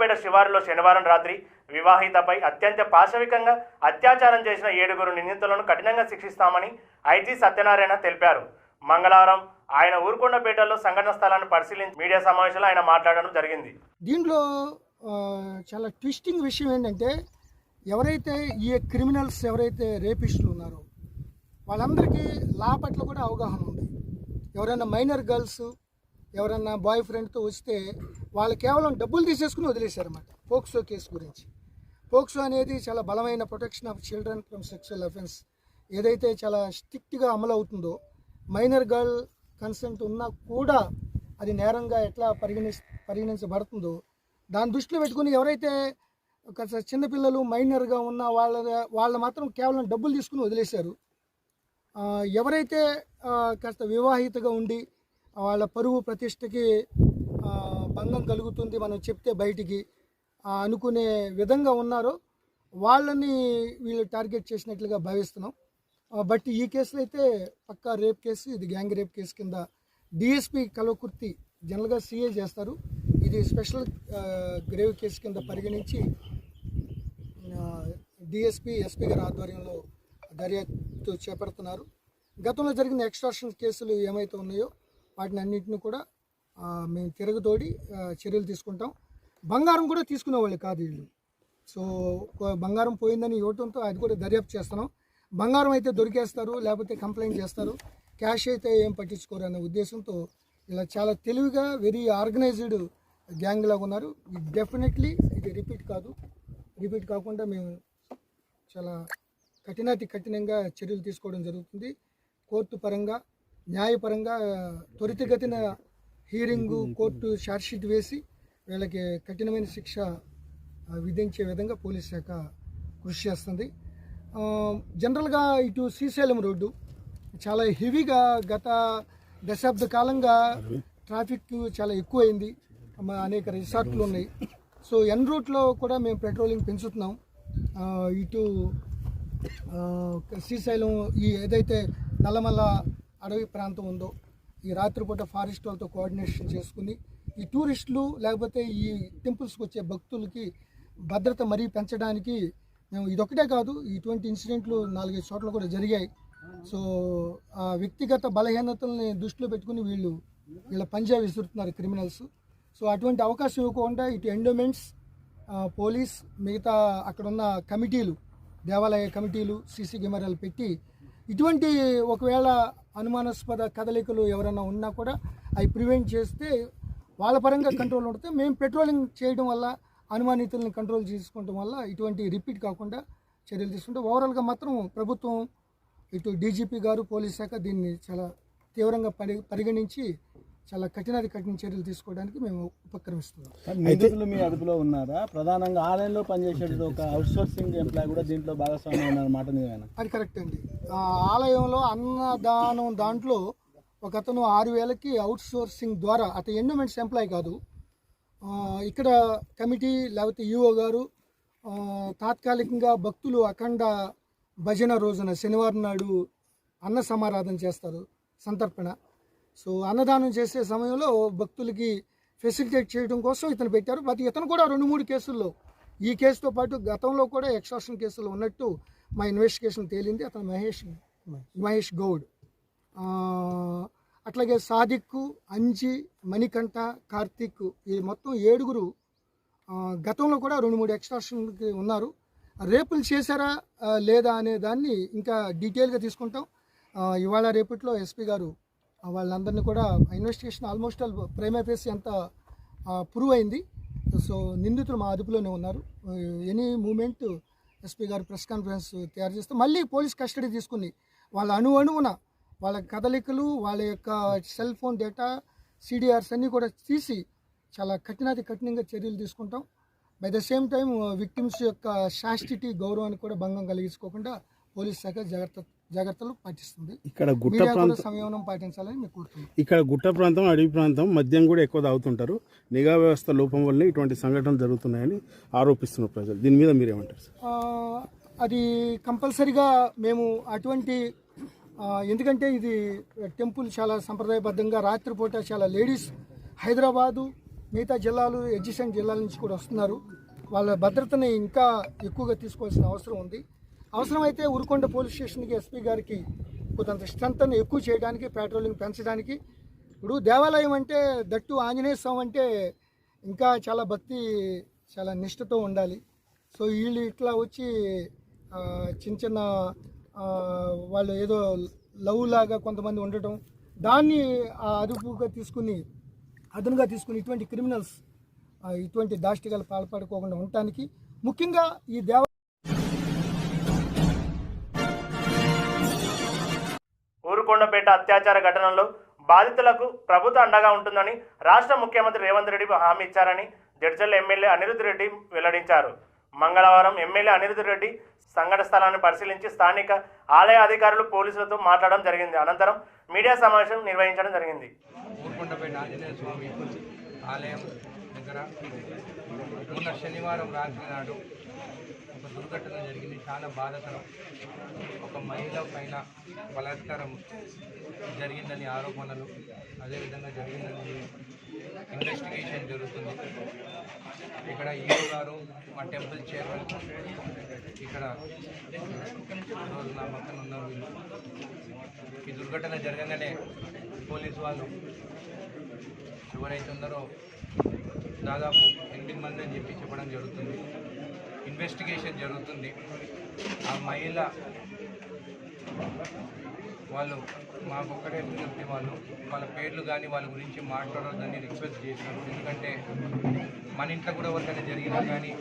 ఊరుకొండపేట శివారులో శనివారం రాత్రి వివాహితపై అత్యంత పాశవికంగా అత్యాచారం చేసిన 7 నిందితులను కఠినంగా శిక్షిస్తామని ఐజీ సత్యనారాయణ తెలిపారు. మంగళవారం ఆయన ఊరుకొండపేటలో సంఘటన స్థలాన్ని పరిశీలించి మీడియా సమావేశంలో ఆయన మాట్లాడడం జరిగింది. దీంట్లో చాలా ట్విస్టింగ్ విషయం ఏంటంటే, ఎవరైతే ఈ క్రిమినల్స్ ఎవరైతే రేపిస్టులు ఉన్నారో వాళ్ళందరికీ లా పట్ల కూడా అవగాహన ఉంది. ఎవరైనా మైనర్ గర్ల్స్ ఎవరైనా బాయ్ ఫ్రెండ్తో వస్తే వాళ్ళు కేవలం డబ్బులు తీసేసుకుని వదిలేశారన్నమాట. పోక్సో కేసు గురించి. పోక్సో అనేది చాలా బలమైన protection of children from sexual offence ఏదైతే చాలా స్ట్రిక్ట్గా అమలు అవుతుందో, మైనర్ గర్ల్ కన్సెంట్ ఉన్నా కూడా అది నేరంగా ఎట్లా పరిగణించబడుతుందో దాన్ని దృష్టిలో పెట్టుకుని ఎవరైతే చిన్నపిల్లలు మైనర్గా ఉన్న వాళ్ళ మాత్రం కేవలం డబ్బులు తీసుకుని వదిలేశారు. ఎవరైతే కాస్త వివాహితగా ఉండి వాళ్ళ పరువు ప్రతిష్టకి భంగం కలుగుతుంది మనం చెప్తే బయటికి అనుకునే విధంగా ఉన్నారో వాళ్ళని వీళ్ళు టార్గెట్ చేసినట్లుగా భావిస్తున్నాం. బట్ ఈ కేసులో అయితే పక్కా రేప్ కేసు, ఇది గ్యాంగ్ రేప్ కేసు కింద డిఎస్పీ కల్వకుర్తి జనరల్గా సిఏ చేస్తారు. ఇది స్పెషల్ గ్రేవ్ కేసు కింద పరిగణించి డిఎస్పీ ఎస్పీ గారి ఆధ్వర్యంలో దర్యాప్తు చేపడుతున్నారు. గతంలో జరిగిన ఎక్స్ట్రాక్షన్ కేసులు ఏమైతే ఉన్నాయో వాటిని అన్నింటిని కూడా మేము తిరగతోడి చర్యలు తీసుకుంటాం. బంగారం కూడా తీసుకునేవాళ్ళు కాదు వీళ్ళు. సో బంగారం పోయిందని ఇవ్వడంతో అది కూడా దర్యాప్తు చేస్తున్నాం. బంగారం అయితే దొరికేస్తారు, లేకపోతే కంప్లైంట్ చేస్తారు, క్యాష్ అయితే ఏం పట్టించుకోరు అనే ఉద్దేశంతో ఇలా చాలా తెలివిగా వెరీ ఆర్గనైజ్డ్ గ్యాంగ్ లాగా ఉన్నారు. డెఫినెట్లీ ఇది రిపీట్ కాకుండా మేము చాలా కఠినంగా చర్యలు తీసుకోవడం జరుగుతుంది. కోర్టు పరంగా న్యాయపరంగా త్వరితగతిన హీరింగు కోర్టు ఛార్జ్షీట్ వేసి వీళ్ళకి కఠినమైన శిక్ష విధించే విధంగా పోలీస్ శాఖ కృషి చేస్తుంది. జనరల్గా ఇటు శ్రీశైలం రోడ్డు చాలా హెవీగా గత దశాబ్ద కాలంగా ట్రాఫిక్ చాలా ఎక్కువైంది. అనేక రిసార్ట్లు ఉన్నాయి. సో ఎన్ రూట్లో కూడా మేము పెట్రోలింగ్ పెంచుతున్నాం. ఇటు శ్రీశైలం ఈ ఏదైతే నల్లమల్ల అడవి ప్రాంతం ఉందో ఈ రాత్రిపూట ఫారెస్ట్ వాళ్ళతో కోఆర్డినేషన్ చేసుకుని ఈ టూరిస్టులు లేకపోతే ఈ టెంపుల్స్కి వచ్చే భక్తులకి భద్రత మరీ పెంచడానికి మేము ఇదొక్కటే కాదు, ఇటువంటి ఇన్సిడెంట్లు 4-5 చోట్ల కూడా జరిగాయి. సో ఆ వ్యక్తిగత బలహీనతల్ని దృష్టిలో పెట్టుకుని వీళ్ళ పంజా విసురుతున్నారు క్రిమినల్స్. సో అటువంటి అవకాశం ఇవ్వకుండా ఇటు ఎండోమెంట్స్, పోలీస్, మిగతా అక్కడున్న కమిటీలు, దేవాలయ కమిటీలు సీసీ కెమెరాలు పెట్టి ఇటువంటి ఒకవేళ అనుమానాస్పద కదలికలు ఎవరైనా ఉన్నా కూడా అవి ప్రివెంట్ చేస్తే వాళ్ళ పరంగా కంట్రోల్ ఉంటుంది. మేము పెట్రోలింగ్ చేయడం వల్ల అనుమానితులను కంట్రోల్ చేసుకోవడం వల్ల ఇటువంటి రిపీట్ కాకుండా చర్యలు తీసుకుంటే ఓవరాల్గా మాత్రం ప్రభుత్వం ఇటు డీజీపీ గారు, పోలీస్ శాఖ దీన్ని చాలా తీవ్రంగా పరిగణించి చాలా కఠిన చర్యలు తీసుకోవడానికి మేము ఉపక్రమిస్తున్నాం. నిందితులు మీ అదుపులో ఉన్నారా? ప్రధానంగా ఆలయంలో పనిచేసే ఒక అవుట్సోర్సింగ్ ఎంప్లాయ్ కూడా దీంట్లో భాగస్వామ్యం ఉన్నారన్నమాట. అది కరెక్ట్ అండి. ఆలయంలో అన్నదానం దాంట్లో ఒక అతను 6,000కి అవుట్సోర్సింగ్ ద్వారా, అతను ఎండోమెంట్స్ ఎంప్లాయ్ కాదు, ఇక్కడ కమిటీ లేకపోతే ఈఓ గారు తాత్కాలికంగా భక్తులు అఖండ భజన రోజున శనివారం నాడు అన్న సమారాధన చేస్తారు, సంతర్పణ. సో అన్నదానం చేసే సమయంలో భక్తులకి ఫెసిలిటేట్ చేయడం కోసం ఇతను పెట్టారు. బట్ ఇతను కూడా 2-3 కేసుల్లో, ఈ కేసుతో పాటు గతంలో కూడా ఎక్స్ట్రాక్షన్ కేసులు ఉన్నట్టు మా ఇన్వెస్టిగేషన్ తేలింది. అతను మహేష్ గౌడ్, అట్లాగే సాదిక్, అంజి, మణికంఠ, కార్తీక్, ఈ మొత్తం 7 గతంలో కూడా 2-3 ఎక్స్ట్రాక్షన్కి ఉన్నారు. రేపులు చేశారా లేదా అనే దాన్ని ఇంకా డీటెయిల్గా తీసుకుంటాం. ఇవాళ రేపట్లో ఎస్పీ గారు వాళ్ళందరినీ కూడా investigation almost all primary face అంతా ప్రూవ్ అయింది. సో నిందితులు మా అదుపులోనే ఉన్నారు. ఎనీ మూమెంట్ ఎస్పీ గారు ప్రెస్ కాన్ఫరెన్స్ తయారు చేస్తే మళ్ళీ పోలీస్ కస్టడీ తీసుకుని వాళ్ళ అణువున వాళ్ళ కదలికలు, వాళ్ళ యొక్క సెల్ ఫోన్ డేటా, సిడిఆర్స్ అన్నీ కూడా తీసి చాలా కఠినంగా చర్యలు తీసుకుంటాం. By the same time victims యొక్క శాస్టిటీ, గౌరవానికి కూడా భంగం కలిగించుకోకుండా పోలీస్ శాఖ జాగ్రత్తలు పాటిస్తుంది. ఇక్కడ గుట్ట ప్రాంతం సంయమనం పాటించాలని మీకు కోరుతున్నాను. ఇక్కడ గుట్ట ప్రాంతం, అడవి ప్రాంతం, మద్యం కూడా ఎక్కువ తాగుతుంటారు. నిఘా వ్యవస్థ లోపం వల్ల ఇటువంటి సంఘటనలు జరుగుతున్నాయని ఆరోపిస్తున్నారు ప్రజలు. దీని మీద మీరేమంటారు? అది కంపల్సరిగా మేము అటువంటి, ఎందుకంటే ఇది టెంపుల్ చాలా సంప్రదాయబద్ధంగా రాత్రిపూట చాలా లేడీస్ హైదరాబాదు మిగతా జిల్లాలు ఎడ్జసెంట్ జిల్లాల నుంచి కూడా వస్తున్నారు. వాళ్ళ భద్రతని ఇంకా ఎక్కువగా తీసుకోవాల్సిన అవసరం ఉంది. అవసరమైతే ఉరుకొండ పోలీస్ స్టేషన్కి ఎస్పీ గారికి కొంత స్ట్రెంత్ని ఎక్కువ చేయడానికి, పెట్రోలింగ్ పెంచడానికి. ఇప్పుడు దేవాలయం అంటే దట్టు ఆంజనేయ స్వామి అంటే ఇంకా చాలా భక్తి, చాలా నిష్ఠతో ఉండాలి. సో వీళ్ళు ఇట్లా వచ్చి చిన్న చిన్న వాళ్ళు ఏదో లవ్ లాగా కొంతమంది ఉండటం, దాన్ని అదునుగా తీసుకుని ఇటువంటి క్రిమినల్స్ ఇటువంటి దాష్టికాలు పాల్పడుకోకుండా ఉండటానికి ముఖ్యంగా ఈ ఊరుకొండపేట అత్యాచార ఘటనలో బాధితులకు ప్రభుత్వం అండగా ఉంటుందని రాష్ట్ర ముఖ్యమంత్రి రేవంత్ రెడ్డి హామీ ఇచ్చారని జడ్చర్ల ఎమ్మెల్యే అనిరుద్ రెడ్డి వెల్లడించారు. మంగళవారం ఎమ్మెల్యే అనిరుద్ రెడ్డి సంఘటన స్థలాన్ని పరిశీలించి స్థానిక ఆలయ అధికారులు, పోలీసులతో మాట్లాడడం జరిగింది. అనంతరం మీడియా సమావేశం నిర్వహించడం జరిగింది. ఊరుకొండపేట ఆంజనేయ స్వామి ఆలయం దగ్గర మొన్న శనివారం రాత్రి నాడు ఒక దుర్ఘటన జరిగింది. చాలా బాధాకరం. ఒక మహిళ పైన బలాత్కారం జరిగిందని ఆరోపణలు, అదేవిధంగా జరిగిందని ఇన్వెస్టిగేషన్ జరుగుతుంది. ఇక్కడ ఈఓ గారు, మా టెంపుల్ చైర్మన్, ఇక్కడ రోజు నా పక్కన ఉన్నారు వీళ్ళు. ఈ దుర్ఘటన జరగగానే పోలీసు వాళ్ళు ఎవరైతే ఉన్నారో దాదాపు 8 మంది అని చెప్పడం జరుగుతుంది. ఇన్వెస్టిగేషన్ జరుగుతుంది. ఆ మహిళ వాళ్ళు మాకొక్కడే విజ్ఞప్తి, వాళ్ళ పేర్లు కానీ వాళ్ళ గురించి మాట్లాడొద్దని రిక్వెస్ట్ చేశారు. ఎందుకంటే మన ఇంట్లో కూడా ఎవరికైనా జరిగినా కానీ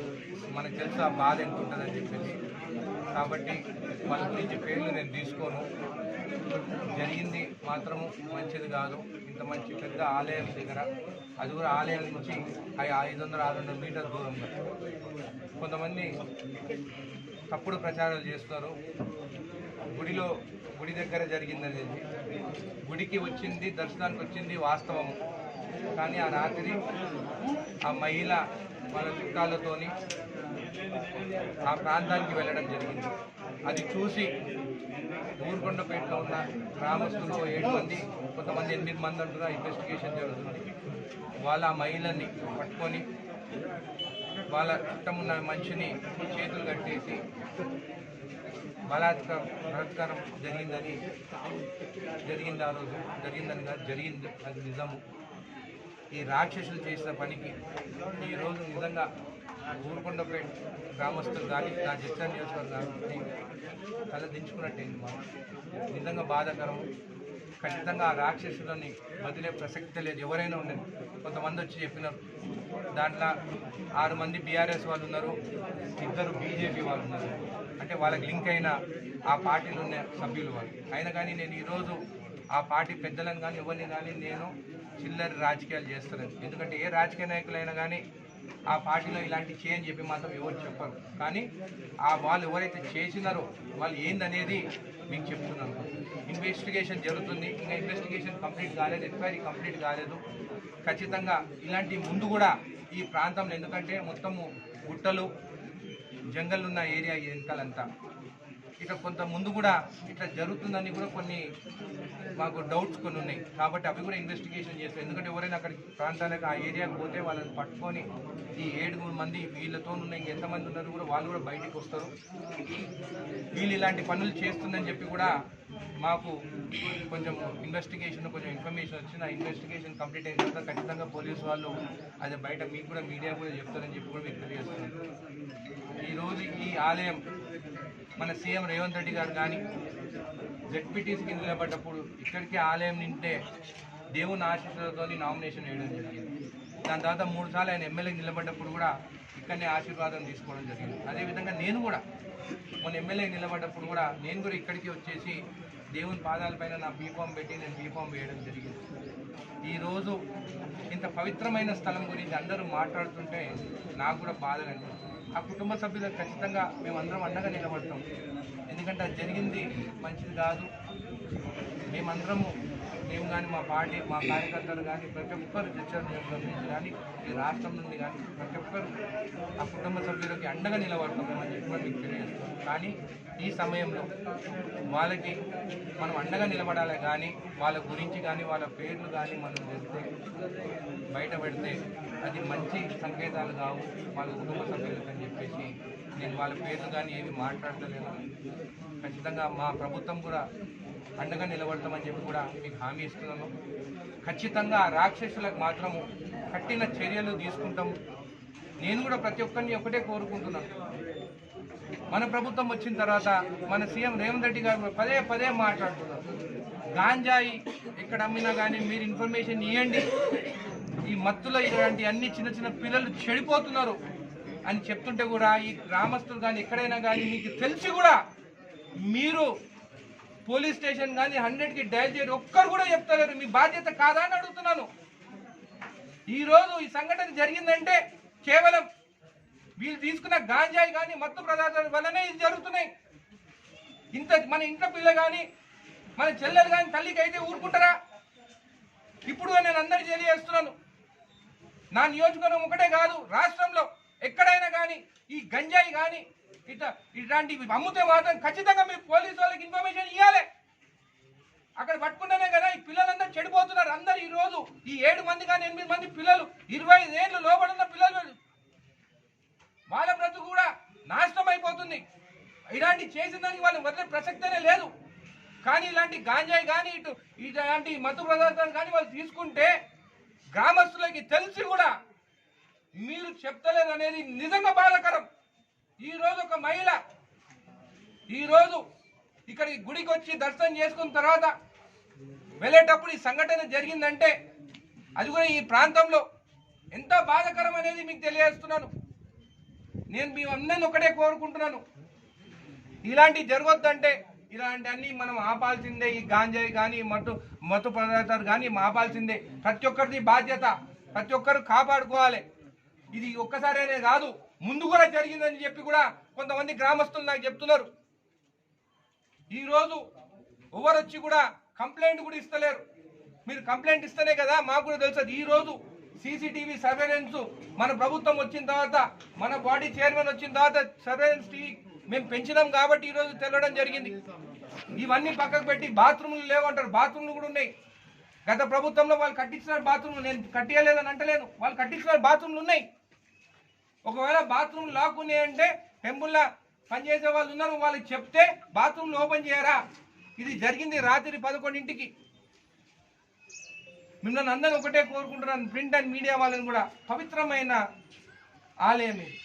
మనకు తెలుసు ఆ బాధ ఎంత ఉంటుందని చెప్పేసి. కాబట్టి వాళ్ళ గురించి పేర్లు నేను తీసుకోను. జరిగింది మాత్రము మంచిది కాదు. ఇంత మంచి పెద్ద ఆలయం దగ్గర, అది కూడా ఆలయం నుంచి 500-600 మీటర్ల దూరంలో కొంతమంది తప్పుడు ప్రచారాలు చేస్తున్నారు. గుడి దగ్గర జరిగిందనేది, గుడికి వచ్చింది, దర్శనానికి వచ్చింది వాస్తవము. కానీ ఆ రాత్రి ఆ మహిళ వాళ్ళ చుట్టాలతోని ఆ ప్రాంతానికి వెళ్ళడం జరిగింది. అది చూసి ఊరుకొండపేటలో ఉన్న గ్రామస్తులు 7 మంది, కొంతమంది 8 మంది అంటున్నా ఇన్వెస్టిగేషన్ జరుగుతుంది. వాళ్ళ ఆ మహిళని పట్టుకొని వాళ్ళ చుట్టం ఉన్న మనిషిని చేతులు కట్టేసి బలాత్కారం జరిగింది. ఆ రోజు జరిగిందని కాదు, జరిగింది, అది నిజము. ఈ రాక్షసులు చేసిన పనికి ఈరోజు నిజంగా ఊరుకొండపేట గ్రామస్తులు కానీ, నా జడ్చర్ల నియోజకవర్గాన్ని తల దించుకున్నట్టయింది. మాకు నిజంగా బాధాకరం. ఖచ్చితంగా ఆ రాక్షసులని వదిలే ప్రసక్తి లేదు. ఎవరైనా ఉండదు. కొంతమంది వచ్చి చెప్పినారు, దాంట్లో 6 మంది బీఆర్ఎస్ వాళ్ళు ఉన్నారు, 2 బీజేపీ వాళ్ళు ఉన్నారు. అంటే వాళ్ళకి లింక్ అయిన ఆ పార్టీలో ఉన్న సభ్యులు వాళ్ళు. అయినా కానీ నేను ఈరోజు ఆ పార్టీ పెద్దలను కానీ ఎవరిని కానీ నేను చిల్లర రాజకీయాలు చేస్తున్నాను. ఎందుకంటే ఏ రాజకీయ నాయకులైనా కానీ ఆ పార్టీలో ఇలాంటి చేయని చెప్పి మాత్రం ఎవరు చెప్పరు. కానీ ఆ వాళ్ళు ఎవరైతే చేసినారో వాళ్ళు ఏందనేది మీకు చెప్తున్నాను. ఇన్వెస్టిగేషన్ జరుగుతుంది. ఇంకా ఇన్వెస్టిగేషన్ కంప్లీట్ కాలేదు, ఎంక్వైరీ కంప్లీట్ కాలేదు. ఖచ్చితంగా ఇలాంటి ముందు కూడా ఈ ప్రాంతంలో, ఎందుకంటే మొత్తము గుట్టలు జంగల్ ఉన్న ఏరియా వెనకాలంతా, ఇట్లా కొంత ముందు కూడా ఇట్లా జరుగుతుందని కూడా కొన్ని మాకు డౌట్స్ కొన్ని ఉన్నాయి. కాబట్టి అవి కూడా ఇన్వెస్టిగేషన్ చేస్తాం. ఎందుకంటే ఎవరైనా అక్కడికి ప్రాంతానికి ఆ ఏరియాకి పోతే వాళ్ళని పట్టుకొని ఈ 7 మంది వీళ్ళతో ఉన్న ఇంకెంతమంది ఉన్నారు కూడా వాళ్ళు కూడా బయటికి వస్తారు. వీళ్ళు ఇలాంటి పనులు చేస్తుందని చెప్పి కూడా మాకు కొంచెం ఇన్వెస్టిగేషన్ కొంచెం ఇన్ఫర్మేషన్ వచ్చింది. ఆ ఇన్వెస్టిగేషన్ కంప్లీట్ అయిన తర్వాత ఖచ్చితంగా పోలీసు వాళ్ళు అది బయట మీకు కూడా మీడియా కూడా చెప్తారని చెప్పి కూడా మీకు తెలియజేస్తున్నారు. ఈరోజు ఈ ఆలయం మన సీఎం రేవంత్ రెడ్డి గారు కానీ జెడ్పీటీసీకి నిలబడ్డప్పుడు ఇక్కడికి ఆలయం నింటే దేవుని ఆశీస్సులతో నామినేషన్ వేయడం జరిగింది. దాని తర్వాత 3 సార్లు ఆయన ఎమ్మెల్యేకి నిలబడ్డప్పుడు కూడా ఇక్కడనే ఆశీర్వాదం తీసుకోవడం జరిగింది. అదేవిధంగా నేను కూడా మొన్న ఎమ్మెల్యేకి నిలబడ్డప్పుడు కూడా నేను కూడా ఇక్కడికి వచ్చేసి దేవుని పాదాలపైన నా బీఫామ్ పెట్టి నేను బీఫామ్ వేయడం జరిగింది. ఈరోజు ఇంత పవిత్రమైన స్థలం గురించి అందరూ మాట్లాడుతుంటే నాకు కూడా బాధగా అనిపిస్తుంది. ఆ కుటుంబ సభ్యులకు ఖచ్చితంగా మేమందరం అండగా నిలబడతాం. ఎందుకంటే అది జరిగింది మంచిది కాదు. మేమందరము మేము కానీ మా పార్టీ మా కార్యకర్తలు కానీ ప్రతి ఒక్కరు చర్చల నియోజకవర్గం నుంచి కానీ ఈ రాష్ట్రం నుండి కానీ ప్రతి ఒక్కరు ఆ కుటుంబ సభ్యులకి అండగా నిలబడతామని చెప్పి మీకు తెలియజేస్తాం. కానీ ఈ సమయంలో వాళ్ళకి మనం అండగా నిలబడాలి కానీ వాళ్ళ గురించి కానీ వాళ్ళ పేర్లు కానీ మనం చేస్తే బయట పెడితే అది మంచి సంకేతాలు కావు వాళ్ళ కుటుంబ సభ్యులకు అని చెప్పేసి నేను వాళ్ళ పేర్లు కానీ ఏమి మాట్లాడలేను. ఖచ్చితంగా మా ప్రభుత్వం కూడా అండగా నిలబడతామని చెప్పి కూడా మీకు హామీ ఇస్తున్నాను. ఖచ్చితంగా రాక్షసులకు మాత్రము కఠిన చర్యలు తీసుకుంటాము. నేను కూడా ప్రతి ఒక్కరిని ఒకటే కోరుకుంటున్నాను, మన ప్రభుత్వం వచ్చిన తర్వాత మన సీఎం రేవంత్ రెడ్డి గారు పదే పదే మాట్లాడుతున్నారు, గాంజాయి ఎక్కడ అమ్మినా కానీ మీరు ఇన్ఫర్మేషన్ ఇవ్వండి, ఈ మత్తులో ఇలాంటి అన్ని చిన్న చిన్న పిల్లలు చెడిపోతున్నారు అని చెప్తుంటే కూడా ఈ గ్రామస్తులు కానీ ఎక్కడైనా కానీ మీకు తెలిసి కూడా మీరు పోలీస్ స్టేషన్ కానీ 100కి డయల్ చేయరు, ఒక్కరు కూడా చెప్తలేరు. మీ బాధ్యత కాదా అని అడుగుతున్నాను. ఈరోజు ఈ సంఘటన జరిగిందంటే కేవలం వీళ్ళు తీసుకున్న గాంజాయి కానీ మత్తు పదార్థాల వల్లనే ఇది జరుగుతున్నాయి. మన ఇంట్లో పిల్ల కానీ మన చెల్లెలు కానీ తల్లికి అయితే ఊరుకుంటారా? ఇప్పుడు నేను అందరికీ తెలియజేస్తున్నాను, నా నియోజకవర్గం ఒకటే కాదు రాష్ట్రంలో ఎక్కడైనా కానీ ఈ గంజాయి కానీ ఇట్లాంటివి అమ్ముతే మాత్రం ఖచ్చితంగా మీరు పోలీసు వాళ్ళకి ఇన్ఫర్మేషన్ ఇవ్వాలి. అక్కడ పట్టుకున్నానే కదా ఈ పిల్లలందరూ చెడిపోతున్నారు. అందరు ఈ రోజు ఈ 7 మంది కానీ 8 మంది పిల్లలు 25 ఏళ్ళు లోబడున్న పిల్లలు వాళ్ళ బ్రతుకు కూడా నాశనం అయిపోతుంది. ఇలాంటి చేసిన దానికి వాళ్ళు వదిలే ప్రసక్తనే లేదు. కానీ ఇలాంటి గాంజాయి కానీ ఇలాంటి మత్తు పదార్థాలు కానీ వాళ్ళు తీసుకుంటే గ్రామస్తులకి తెలిసి కూడా మీరు చెప్తలేదు అనేది నిజంగా బాధాకరం. ఈరోజు ఒక మహిళ ఈరోజు ఇక్కడికి గుడికి వచ్చి దర్శనం చేసుకున్న తర్వాత వెళ్ళేటప్పుడు ఈ సంఘటన జరిగిందంటే అది కూడా ఈ ప్రాంతంలో ఎంత బాధాకరం అనేది మీకు తెలియజేస్తున్నాను. నేను మీ అందరిని ఒకటే కోరుకుంటున్నాను, ఇలాంటి జరగొద్దంటే ఇలాంటి అన్ని మనం ఆపాల్సిందే. ఈ గాంజాయి కానీ మత్తు పదార్థాలు కానీ ఆపాల్సిందే. ప్రతి ఒక్కరిది బాధ్యత, ప్రతి ఒక్కరు కాపాడుకోవాలి. ఇది ఒక్కసారైనే కాదు, ముందు కూడా జరిగిందని చెప్పి కూడా కొంతమంది గ్రామస్తులు నాకు చెప్తున్నారు. ఈరోజు ఎవరు వచ్చి కూడా కంప్లైంట్ కూడా ఇస్తలేరు. మీరు కంప్లైంట్ ఇస్తేనే కదా మాకు కూడా తెలుస్తుంది. ఈరోజు సీసీటీవీ సర్వేలెన్స్ మన ప్రభుత్వం వచ్చిన తర్వాత, మన బాడీ చైర్మన్ వచ్చిన తర్వాత సర్వేలెన్స్ టీవీ మేము పెంచినాం కాబట్టి ఈరోజు తెలవడం జరిగింది. ఇవన్నీ పక్కకు పెట్టి బాత్రూమ్లు లేవంటారు, బాత్రూమ్లు కూడా ఉన్నాయి. గత ప్రభుత్వంలో వాళ్ళు కట్టించిన బాత్రూమ్లు, నేను కట్టియలేదని అంటలేను, వాళ్ళు కట్టించిన బాత్రూమ్లు ఉన్నాయి. ఒకవేళ బాత్రూమ్ లాక్ ఉన్నాయంటే టెంపుల్లో పనిచేసే వాళ్ళు ఉన్నారు, వాళ్ళకి చెప్తే బాత్రూమ్లు ఓపెన్ చేయరా? ఇది జరిగింది రాత్రి 11ంటికి. మిమ్మల్ని అందరూ ఒకటే కోరుకుంటున్నాను, ప్రింట్ అండ్ మీడియా వాళ్ళని కూడా, పవిత్రమైన ఆలయం ఇది.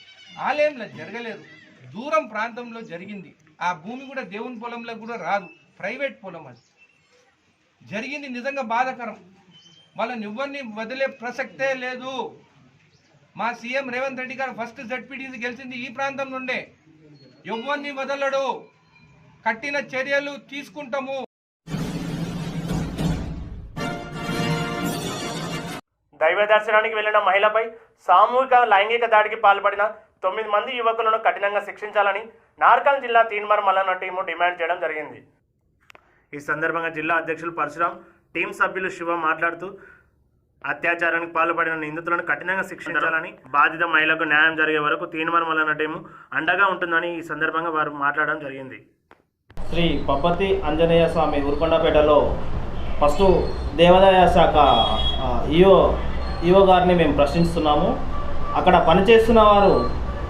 ఆలయంలో జరగలేదు, దూరం ప్రాంతంలో జరిగింది. ఆ భూమి కూడా దేవుని పొలంలో కూడా రాదు, ప్రైవేట్ పొలం అది జరిగింది. నిజంగా బాధాకరం. వాళ్ళని ఎవరిని వదిలే ప్రసక్తే లేదు. మా సీఎం రేవంత్ రెడ్డి గారు ఫస్ట్ జడ్పీటీసీ గెలిచింది ఈ ప్రాంతం నుండే. ఎవరిని వదలడు, కఠిన చర్యలు తీసుకుంటాము. దైవ దర్శనానికి వెళ్లిన మహిళపై సామూహిక లైంగిక దాడికి పాల్పడిన 9 మంది యువకులను కఠినంగా శిక్షించాలని నార్కల్ జిల్లా తీన్మార్ మల్లన్న టీము డిమాండ్ చేయడం జరిగింది. ఈ సందర్భంగా జిల్లా అధ్యక్షులు పరశురాం, టీం సభ్యులు శివ మాట్లాడుతూ అత్యాచారానికి పాల్పడిన నిందితులను కఠినంగా శిక్షించాలని, బాధిత మహిళకు న్యాయం జరిగే వరకు తీన్మార్ మల్లన్న టీము అండగా ఉంటుందని ఈ సందర్భంగా వారు మాట్లాడడం జరిగింది. శ్రీ పప్పతి ఆంజనేయ స్వామి ఊరుకొండపేటలో ఫస్ట్ దేవాదాయ శాఖ ఈఓ గారిని మేము ప్రశ్నిస్తున్నాము. అక్కడ పనిచేస్తున్న వారు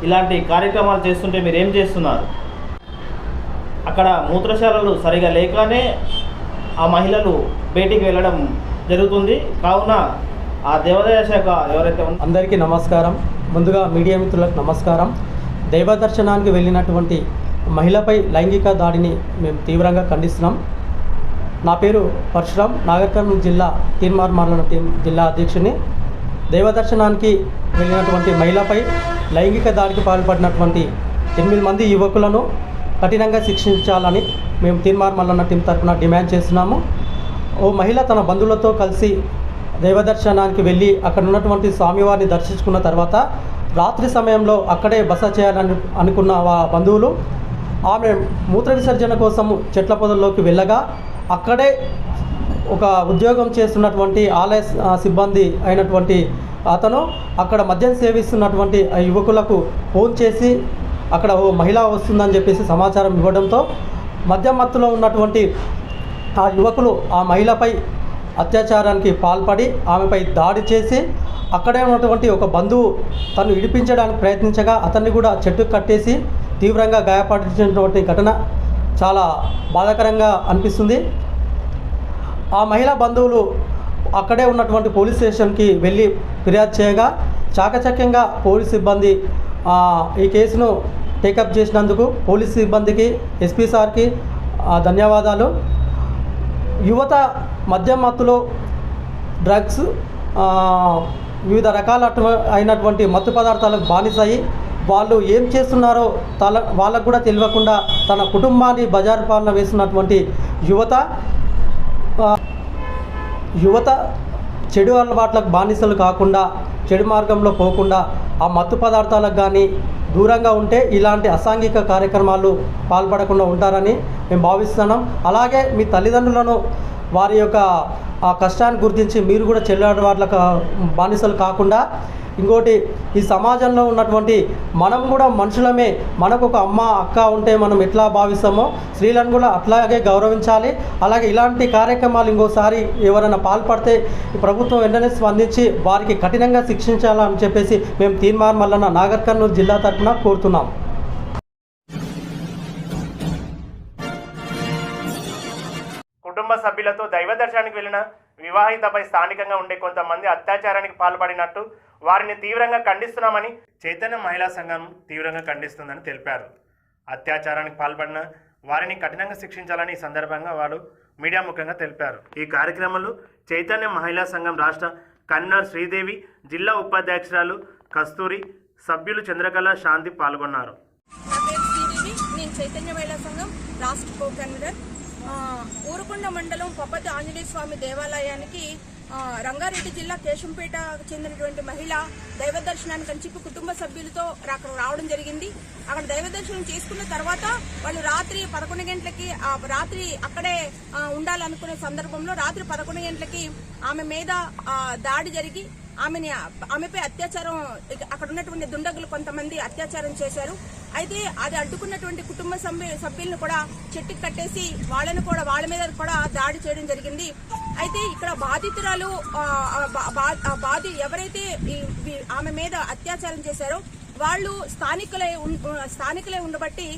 ఇలాంటి కార్యక్రమాలు చేస్తుంటే మీరు ఏం చేస్తున్నారు? అక్కడ మూత్రశాలలు సరిగా లేకనే ఆ మహిళలు బయటికి వెళ్ళడం జరుగుతుంది. కావున ఆ దేవాదాయ శాఖ ఎవరైతే అందరికీ నమస్కారం. ముందుగా మీడియా మిత్రులకు నమస్కారం. దైవ దర్శనానికి వెళ్ళినటువంటి మహిళపై లైంగిక దాడిని మేము తీవ్రంగా ఖండిస్తున్నాం. నా పేరు పరశురాం, నాగర్ కర్నూలు జిల్లా తీన్మార్ మల్లన్న టీం జిల్లా అధ్యక్షుని. దైవ దర్శనానికి వెళ్ళినటువంటి మహిళపై లైంగిక దాడికి పాల్పడినటువంటి 8 మంది యువకులను కఠినంగా శిక్షించాలని మేము తీన్మార్ మల్లన్న టీం తరఫున డిమాండ్ చేస్తున్నాము. ఓ మహిళ తన బంధువులతో కలిసి దైవ దర్శనానికి వెళ్ళి అక్కడ ఉన్నటువంటి స్వామివారిని దర్శించుకున్న తర్వాత రాత్రి సమయంలో అక్కడే బస చేయాలని అనుకున్న బంధువులు ఆమె మూత్ర విసర్జన కోసము చెట్ల పొదల్లోకి వెళ్ళగా అక్కడే ఒక ఉద్యోగం చేస్తున్నటువంటి ఆలయ సిబ్బంది అయినటువంటి అతను అక్కడ మద్యం సేవిస్తున్నటువంటి ఆ యువకులకు ఫోన్ చేసి అక్కడ ఓ మహిళ వస్తుందని చెప్పేసి సమాచారం ఇవ్వడంతో మద్యం మత్తులో ఉన్నటువంటి ఆ యువకులు ఆ మహిళపై అత్యాచారానికి పాల్పడి ఆమెపై దాడి చేసి అక్కడే ఉన్నటువంటి ఒక బంధువు తను ఇడిపించడానికి ప్రయత్నించగా అతన్ని కూడా చెట్టుకు కట్టేసి తీవ్రంగా గాయపరిచినటువంటి ఘటన చాలా బాధాకరంగా అనిపిస్తుంది. ఆ మహిళా బంధువులు అక్కడే ఉన్నటువంటి పోలీస్ స్టేషన్కి వెళ్ళి ఫిర్యాదు చేయగా చాకచక్యంగా పోలీస్ సిబ్బంది ఈ కేసును టేకప్ చేసినందుకు పోలీస్ సిబ్బందికి ఎస్పీ సార్కి ధన్యవాదాలు. యువత మద్యం మత్తులో డ్రగ్స్ వివిధ రకాల అయినటువంటి మత్తు పదార్థాలకు బానిసయి వాళ్ళు ఏం చేస్తున్నారో వాళ్ళకు కూడా తెలియకుండా తన కుటుంబాన్ని బజారు పాలన వేస్తున్నటువంటి యువత చెడు అలవాట్లకు బానిసలు కాకుండా చెడు మార్గంలో పోకుండా ఆ మత్తు పదార్థాలకు కానీ దూరంగా ఉంటే ఇలాంటి అసాంఘిక కార్యక్రమాలు పాల్పడకుండా ఉంటారని మేము భావిస్తున్నాం. అలాగే మీ తల్లిదండ్రులను వారి యొక్క ఆ కష్టాన్ని గుర్తించి మీరు కూడా చెడు అలవాట్లకు బానిసలు కాకుండా ఇంకోటి ఈ సమాజంలో ఉన్నటువంటి మనం కూడా మనుషులమే, మనకు ఒక అమ్మ అక్క ఉంటే మనం ఎట్లా భావిస్తామో స్త్రీలను కూడా అట్లాగే గౌరవించాలి. అలాగే ఇలాంటి కార్యక్రమాలు ఇంకోసారి ఎవరైనా పాల్పడితే ప్రభుత్వం వెంటనే స్పందించి వారికి కఠినంగా శిక్షించాలని చెప్పేసి మేము తీన్మార్ మల్లన్న నాగర్ కర్నూలు జిల్లా తరఫున కోరుతున్నాం. కుటుంబ సభ్యులతో దైవ దర్శనానికి వెళ్లిన వివాహితపై స్థానికంగా ఉండే కొంతమంది అత్యాచారానికి పాల్పడినట్టు వారిని తీవ్రంగా ఖండిస్తున్నామని చైతన్య మహిళా సంఘం తీవ్రంగా ఖండిస్తుందని తెలిపారు. అత్యాచారానికి పాల్పడిన వారిని కఠినంగా శిక్షించాలని ఈ సందర్భంగా వారు మీడియా ముఖంగా తెలిపారు. ఈ కార్యక్రమంలో చైతన్య మహిళా సంఘం రాష్ట్ర కన్వీనర్ శ్రీదేవి, జిల్లా ఉపాధ్యక్షురాలు కస్తూరి, సభ్యులు చంద్రకళ, శాంతి పాల్గొన్నారు. నేను చైతన్య మహిళా సంఘం రాష్ట్ర కో కన్వీనర్. ఊరుకొండ మండలం పప్పతి ఆంజనేయ స్వామి దేవాలయానికి రంగారెడ్డి జిల్లా కేశంపేటకు చెందినటువంటి మహిళ దైవ దర్శనానికి అని చెప్పి కుటుంబ సభ్యులతో అక్కడ రావడం జరిగింది. అక్కడ దైవ దర్శనం చేసుకున్న తర్వాత వాళ్ళు రాత్రి 11 గంటలకి రాత్రి అక్కడే ఉండాలనుకునే సందర్భంలో రాత్రి 11 గంటలకి ఆమె మీద దాడి జరిగి ఆమెపై అత్యాచారం, అక్కడ ఉన్నటువంటి దుండగులు కొంతమంది అత్యాచారం చేశారు. అయితే అది అడ్డుకున్నటువంటి కుటుంబ సభ్యులను కూడా చెట్టుకు కట్టేసి వాళ్ళ మీద కూడా దాడి చేయడం జరిగింది. అయితే ఇక్కడ బాధితురాలు ఎవరైతే ఆమె మీద అత్యాచారం చేశారో వాళ్ళు స్థానికులే ఉండబట్టి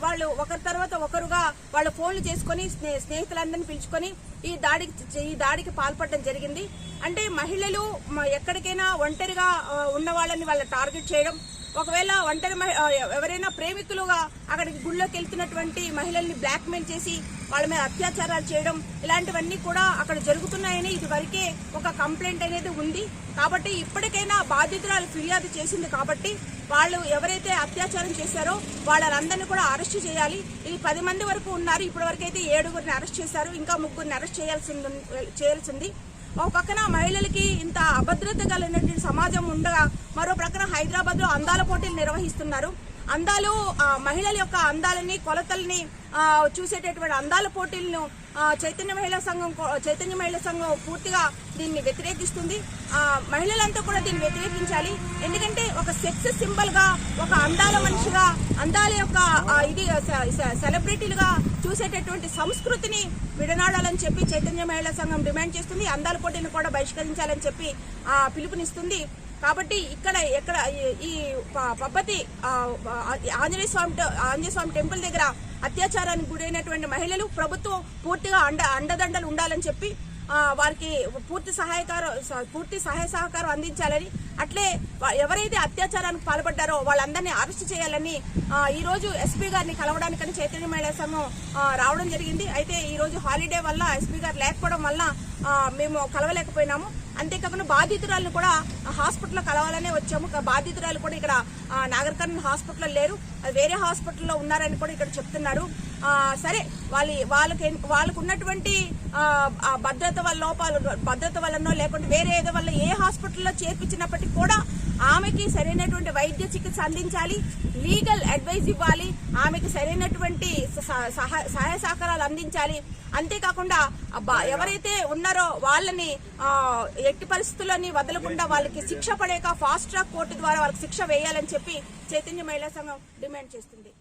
వాళ్ళు ఒకరి తర్వాత ఒకరుగా వాళ్ళ ఫోన్లు చేసుకుని స్నేహితులందరినీ పిలుచుకొని ఈ దాడికి పాల్పడడం జరిగింది. అంటే మహిళలు ఎక్కడికైనా ఒంటరిగా ఉన్న వాళ్ళని వాళ్ళ టార్గెట్ చేయడం, ఒకవేళ ఎవరైనా ప్రేమికులుగా అక్కడికి గుళ్ళోకి వెళ్తున్నటువంటి మహిళల్ని బ్లాక్మెయిల్ చేసి వాళ్ళ మీద అత్యాచారాలు చేయడం, ఇలాంటివన్నీ కూడా అక్కడ జరుగుతున్నాయని ఇదివరకే ఒక కంప్లైంట్ అనేది ఉంది. కాబట్టి ఇప్పటికైనా బాధితురాలు ఫిర్యాదు చేసింది కాబట్టి వాళ్ళు ఎవరైతే అత్యాచారం చేశారో వాళ్ళందరినీ కూడా అరెస్ట్ చేయాలి. ఇది 10 మంది వరకు ఉన్నారు. ఇప్పటి వరకు అయితే 7గురిని అరెస్ట్ చేశారు. ఇంకా 3గురిని అరెస్ట్ చేయాల్సింది. ఒక పక్కన మహిళలకి ఇంత అభద్రత కలిగినటువంటి సమాజం ఉండగా మరో ప్రక్కన హైదరాబాద్ లో అందాల పోటీలు నిర్వహిస్తున్నారు. మహిళల యొక్క అందాలని, కొలతల్ని చూసేటటువంటి అందాల పోటీలను చైతన్య మహిళా సంఘం పూర్తిగా దీన్ని వ్యతిరేకిస్తుంది. మహిళలంతా కూడా దీన్ని వ్యతిరేకించాలి. ఎందుకంటే ఒక సెక్స్ సింబల్ గా, ఒక అందాల మనిషిగా, అందాల యొక్క ఇది సెలబ్రిటీలుగా చూసేటటువంటి సంస్కృతిని విడనాడాలని చెప్పి చైతన్య మహిళా సంఘం డిమాండ్ చేస్తుంది. అందాల పోటీలను కూడా బహిష్కరించాలని చెప్పి పిలుపునిస్తుంది. కాబట్టి ఎక్కడ ఈ పప్పతి ఆంజనేయ స్వామి టెంపుల్ దగ్గర అత్యాచారానికి గురైనటువంటి మహిళలు ప్రభుత్వం పూర్తిగా అండదండలు ఉండాలని చెప్పి వారికి పూర్తి సహాయ సహకారం అందించాలని, అట్లే ఎవరైతే అత్యాచారానికి పాల్పడ్డారో వాళ్ళందరినీ అరెస్ట్ చేయాలని ఈ రోజు ఎస్పీ గారిని కలవడానికని చైతన్య మహిళా సంఘం రావడం జరిగింది. అయితే ఈ రోజు హాలిడే వల్ల ఎస్పీ గారు లేకపోవడం వల్ల మేము కలవలేకపోయినాము. అంతేకాకుండా బాధితురాలను కూడా హాస్పిటల్లో కలవాలనే వచ్చాము. బాధితురాలు కూడా ఇక్కడ నాగర్ కర్నూలు హాస్పిటల్లో లేరు, వేరే హాస్పిటల్లో ఉన్నారని కూడా ఇక్కడ చెప్తున్నారు. సరే, వాళ్ళకు ఉన్నటువంటి భద్రత వల్లనో లేకుంటే వేరే ఏదో వల్ల ఏ హాస్పిటల్లో చేర్పించినప్పటికీ కూడా ఆమెకి సరైనటువంటి వైద్య చికిత్స అందించాలి, లీగల్ అడ్వైజ్ ఇవ్వాలి, ఆమెకి సరైనటువంటి సహాయ సహకారాలు అందించాలి. అంతేకాకుండా ఎవరైతే ఉన్నారో వాళ్ళని ఎట్టి పరిస్థితుల్లోని వదలకుండా వాళ్ళకి శిక్ష పడేక ఫాస్ట్ ట్రాక్ కోర్టు ద్వారా వాళ్ళకి శిక్ష వేయాలని చెప్పి చైతన్య మహిళా సంఘం డిమాండ్ చేస్తుంది.